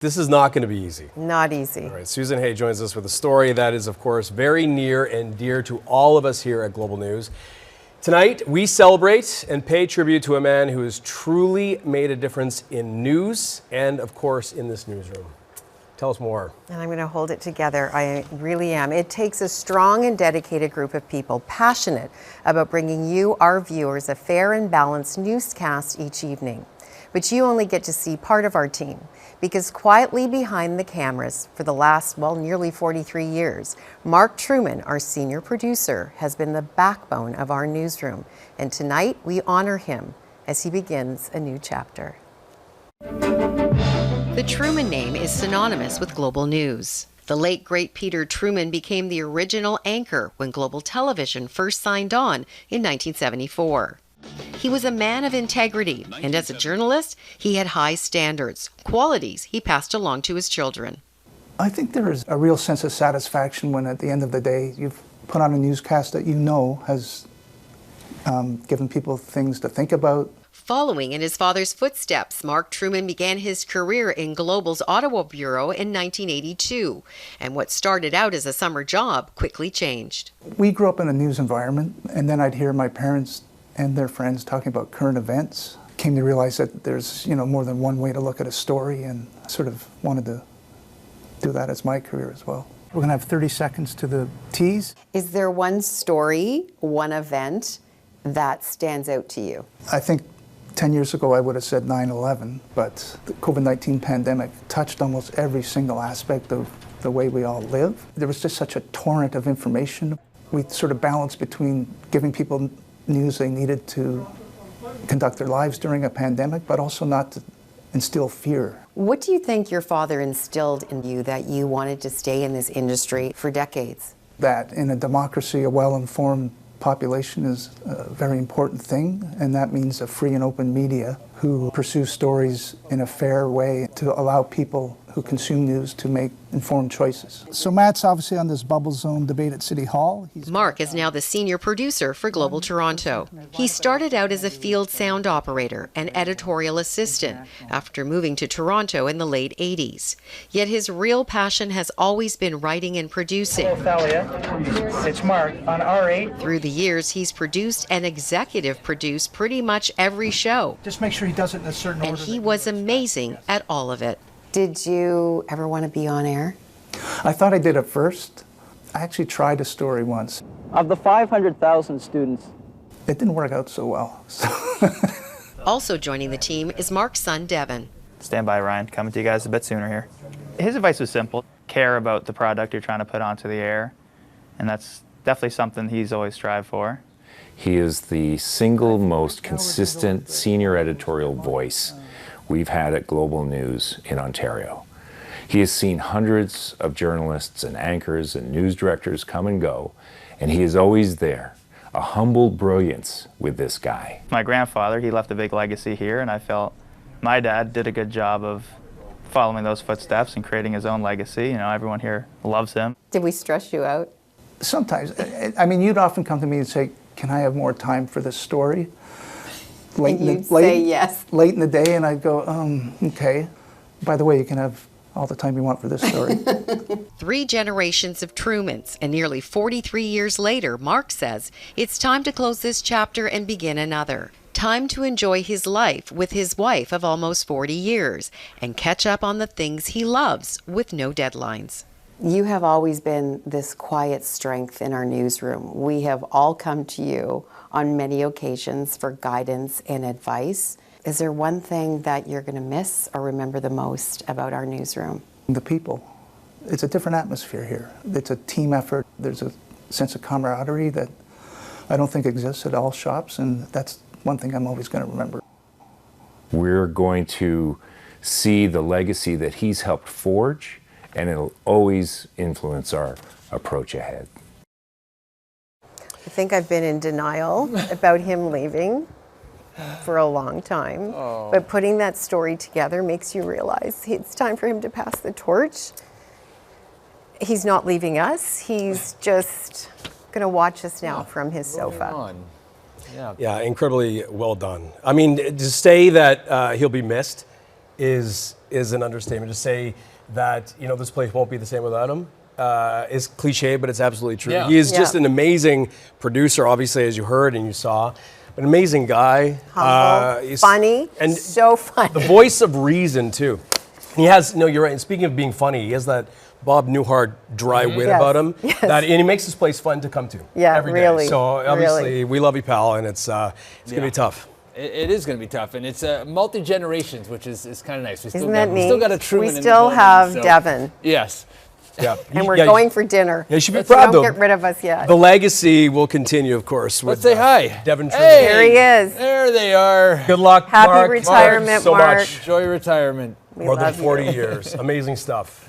This is not going to be easy. Not easy. All right, Susan Hay joins us with a story that is, of course, very near and dear to all of us here at Global News. Tonight, we celebrate and pay tribute to a man who has truly made a difference in news and, of course, in this newsroom. Tell us more. And I'm going to hold it together. I really am. It takes a strong and dedicated group of people passionate about bringing you, our viewers, a fair and balanced newscast each evening. But you only get to see part of our team, because quietly behind the cameras for the last, nearly 43 years, Mark Trueman, our senior producer, has been the backbone of our newsroom. And tonight we honor him as he begins a new chapter. The Truman name is synonymous with Global News. The late, great Peter Truman became the original anchor when Global Television first signed on in 1974. He was a man of integrity, and as a journalist, he had high standards, qualities he passed along to his children. I think there is a real sense of satisfaction when at the end of the day you've put on a newscast that you know has given people things to think about. Following in his father's footsteps, Mark Trueman began his career in Global's Ottawa Bureau in 1982, and what started out as a summer job quickly changed. We grew up in a news environment, and then I'd hear my parents and their friends talking about current events. Came to realize that there's, more than one way to look at a story, and I sort of wanted to do that as my career as well. We're gonna have 30 seconds to the tease. Is there one story, one event that stands out to you? I think 10 years ago I would have said 9/11, but the COVID-19 pandemic touched almost every single aspect of the way we all live. There was just such a torrent of information. We sort of balanced between giving people news they needed to conduct their lives during a pandemic, but also not to instill fear. What do you think your father instilled in you that you wanted to stay in this industry for decades? That in a democracy, a well-informed population is a very important thing, and that means a free and open media who pursue stories in a fair way to allow people who consume news to make informed choices. So Matt's obviously on this bubble zone debate at City Hall. Mark is now the senior producer for Global Toronto. He started out as a field sound operator and editorial assistant after moving to Toronto in the late 80s. Yet his real passion has always been writing and producing. Hello, Thalia. It's Mark on R8. Through the years, he's produced and executive produced pretty much every show. Just make sure he does it in a certain order. And he was amazing at all of it. Did you ever want to be on air? I thought I did at first. I actually tried a story once. Of the 500,000 students, it didn't work out so well. Also joining the team is Mark's son, Devin. Stand by, Ryan. Coming to you guys a bit sooner here. His advice was simple. Care about the product you're trying to put onto the air. And that's definitely something he's always strived for. He is the single most consistent senior editorial voice we've had at Global News in Ontario. He has seen hundreds of journalists and anchors and news directors come and go, and he is always there, a humble brilliance with this guy. My grandfather, he left a big legacy here, and I felt my dad did a good job of following those footsteps and creating his own legacy. Everyone here loves him. Did we stress you out? Sometimes. I mean, you'd often come to me and say, can I have more time for this story? Say yes. Late in the day, and I'd go, okay. By the way, you can have all the time you want for this story. 3 generations of Trumans, and nearly 43 years later, Mark says it's time to close this chapter and begin another. Time to enjoy his life with his wife of almost 40 years and catch up on the things he loves with no deadlines. You have always been this quiet strength in our newsroom. We have all come to you on many occasions for guidance and advice. Is there one thing that you're going to miss or remember the most about our newsroom? The people. It's a different atmosphere here. It's a team effort. There's a sense of camaraderie that I don't think exists at all shops, and that's one thing I'm always going to remember. We're going to see the legacy that he's helped forge, and it'll always influence our approach ahead. I think I've been in denial about him leaving for a long time, but putting that story together makes you realize it's time for him to pass the torch. He's not leaving us. He's just going to watch us now from his sofa. Yeah, incredibly well done. I mean, to say that he'll be missed is an understatement. To say that, you know, this place won't be the same without him is cliche, but it's absolutely true. Yeah. He is just Yeah. an amazing producer, obviously, as you heard and you saw. An amazing guy. Humble, He's- funny, and so funny. the voice of reason, too. He has, no, you're right. And speaking of being funny, he has that Bob Newhart dry wit Yes, about him. yes. And he makes this place fun to come to. Yeah, every day. really, So obviously, really. we love you, pal, and it's going to be tough. It is going to be tough, and it's multi-generations, which is kind of nice. We Isn't that we still got a neat? Truman We in the still building, have so- Devin, Yes. Yeah. and we're Yeah, going for dinner. Yeah, you should be So proud, don't though. get rid of us yet. The legacy will continue, of course. Let's with, say hi. Devin Truman. Hey, There he is. There they are. Good luck, Happy Mark. retirement, so Mark. much. Enjoy retirement. We More than love you. 40 years. Amazing stuff.